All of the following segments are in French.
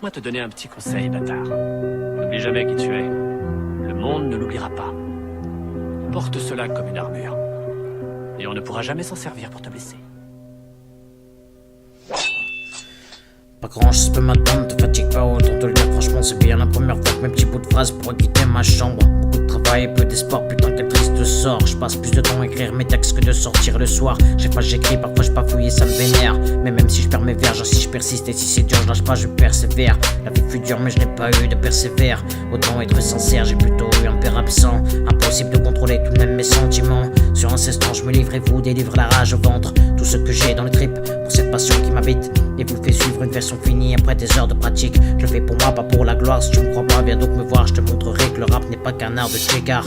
Laisse-moi te donner un petit conseil, bâtard. N'oublie jamais qui tu es. Le monde ne l'oubliera pas. Porte cela comme une armure. Et on ne pourra jamais s'en servir pour te blesser. Pas grand chose peut m'attendre, te fatigue pas autant te le dire. Franchement c'est bien la première fois que mes petits bouts de phrases pourraient quitter ma chambre. Beaucoup de travail et peu d'espoir, putain quel triste sort. Je passe plus de temps à écrire mes textes que de sortir le soir. J'écris, parfois je bafouille et ça me vénère. Mais même si je perds mes vers, genre si je persiste et si c'est dur je lâche pas, je persévère. La vie fut dure mais je n'ai pas eu de persévère. Autant être sincère, j'ai plutôt eu un père absent. Impossible de contrôler tout de même mes sentiments. Sur un ceston je me livre et vous délivre la rage au ventre. Tout ce que j'ai dans le trip pour cette passion qui m'habite. Et vous fait suivre une version finie après des heures de pratique. Je le fais pour moi, pas pour la gloire. Si tu me crois pas, viens donc me voir. Je te montrerai que le rap n'est pas qu'un art de trigger.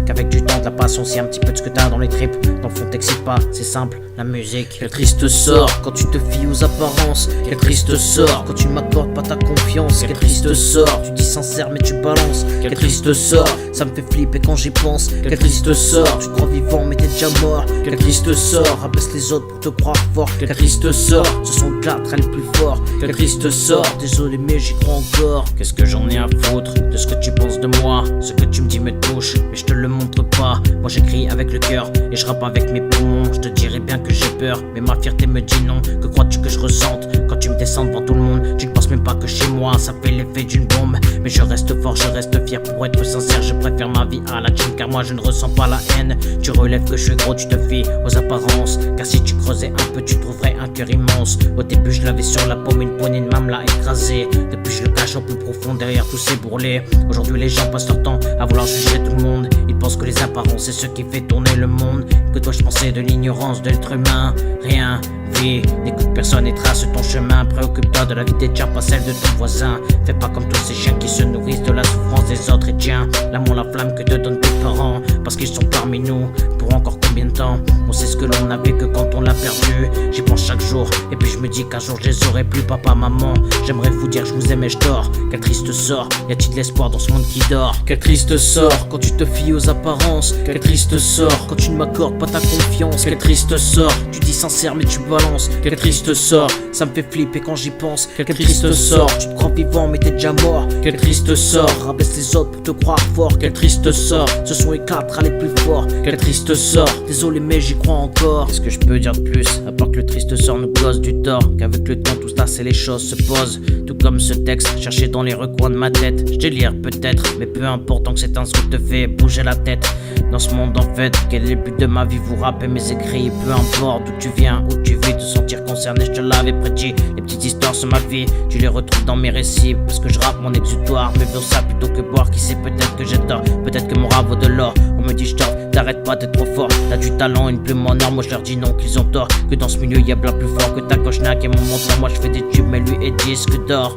Qu'avec du temps, de la patience et un petit peu de ce que t'as dans les tripes. Dans le fond t'excites pas, c'est simple, la musique. Quel triste sort quand tu te fies aux apparences. Quel triste sort quand tu m'accordes pas ta confiance. Quel triste sort, tu dis sincère mais tu balances. Quel triste sort, ça me fait flipper quand j'y pense. Quel triste sort, tu te crois vivant mais t'es déjà mort. Quel triste sort, abaisse les autres pour te croire fort. Quel triste sort, ce sont quatre les plus forts. Quel triste sort, désolé mais j'y crois encore. Qu'est-ce que j'en ai à foutre de ce que tu penses de moi. Ce que tu me dis me touche, mais je te le montre pas. Moi j'écris avec le cœur et je rappe avec mes poumons. Je te dirais bien que j'ai peur, mais ma fierté me dit non. Que crois-tu que je ressente quand tu me descends devant tout le monde? Tu ne penses même pas que chez moi ça fait l'effet d'une bombe. Mais je reste fort, je reste fier. Pour être sincère, je préfère ma vie à la tienne, car moi je ne ressens pas la haine. Tu relèves que je suis gros, tu te fies aux apparences. Car si tu creusais un peu, tu trouverais un cœur immense. Au début je l'avais sur la paume, une poignée de main me l'a écrasé. Depuis je le cache au plus profond derrière tous ces bourrelets. Aujourd'hui les gens passent leur temps à vouloir juger tout le monde. Ils pensent que les apparences c'est ce qui fait tourner le monde. Que dois-je penser de l'ignorance de l'être humain? Rien, vie, n'écoute personne et trace ton chemin. Préoccupe-toi de la vie des tiens, pas celle de ton voisin. Fais pas comme tous ces chiens qui se nourrissent de la souffrance des autres. Et tiens, l'amour, la flamme que te donnent tes parents, parce qu'ils sont parmi nous. Pour encore combien de temps? On sait ce que l'on avait que quand on l'a perdu. J'y pense chaque jour, et puis je me dis qu'un jour je les aurai plus. Papa, maman, j'aimerais vous dire je vous aime et je dors. Quel triste sort, y a-t-il de l'espoir dans ce monde qui dort? Quel triste sort quand tu te fies aux apparences. Quel triste sort quand tu ne m'accordes pas ta confiance. Quel triste sort, tu dis sincère mais tu balances. Quel triste sort, ça me fait flipper quand j'y pense. Quel triste sort, tu te crois vivant mais t'es déjà mort. Quel triste sort, rabaisse les autres pour te croire fort. Quel triste sort, ce sont les quatre les plus forts. Quel triste sort, désolé mais j'y crois encore. Qu'est-ce que je peux dire de plus, à part que le triste sort nous cause du tort. Qu'avec le temps tout ça c'est les choses se posent. Tout comme ce texte, cherché dans les recoins de ma tête. Je délire peut-être, mais peu importe tant que c'est un truc te fait bouger la tête. Dans ce monde en fait, quel est le but de ma vie? Vous rappez mes écrits, peu importe d'où tu viens, où tu vis, te sentir concerné, je te l'avais prédit. Les petites histoires sur ma vie, tu les retrouves dans mes récits. Parce que je rappe mon exutoire, mais pour ça plutôt que boire. Qui sait, peut-être que j'ai tort, peut-être que mon rap vaut de l'or. On me dit je t'offre, t'arrêtes pas d'être trop fort. T'as du talent, une plume en or, moi je leur dis non qu'ils ont tort. Que dans ce milieu y'a bien plus fort que ta cochnac et mon montant. Moi je fais des tubes mais lui est disque d'or.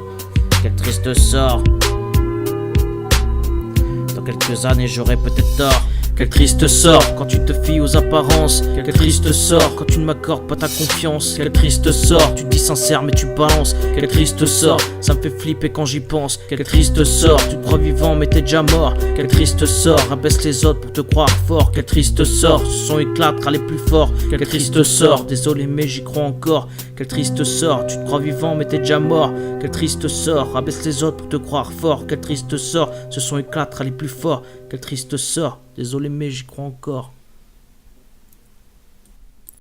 Quel triste sort. Dans quelques années j'aurai peut-être tort. Quel triste sort quand tu te fies aux apparences. Quel triste sort quand tu ne m'accordes pas ta confiance. Quel triste sort, tu dis sincère mais tu balances. Quel triste sort, ça me fait flipper quand j'y pense. Quel triste sort, tu te crois vivant mais t'es déjà mort. Quel triste sort, abaisse les autres pour te croire fort. Quel triste sort, ce sont les quatre les plus forts. Quel triste sort, désolé mais j'y crois encore. Quel triste sort, tu te crois vivant mais t'es déjà mort. Quel triste sort, abaisse les autres pour te croire fort. Quel triste sort, ce sont les quatre les plus forts. Quel triste sort, désolé mais j'y crois encore.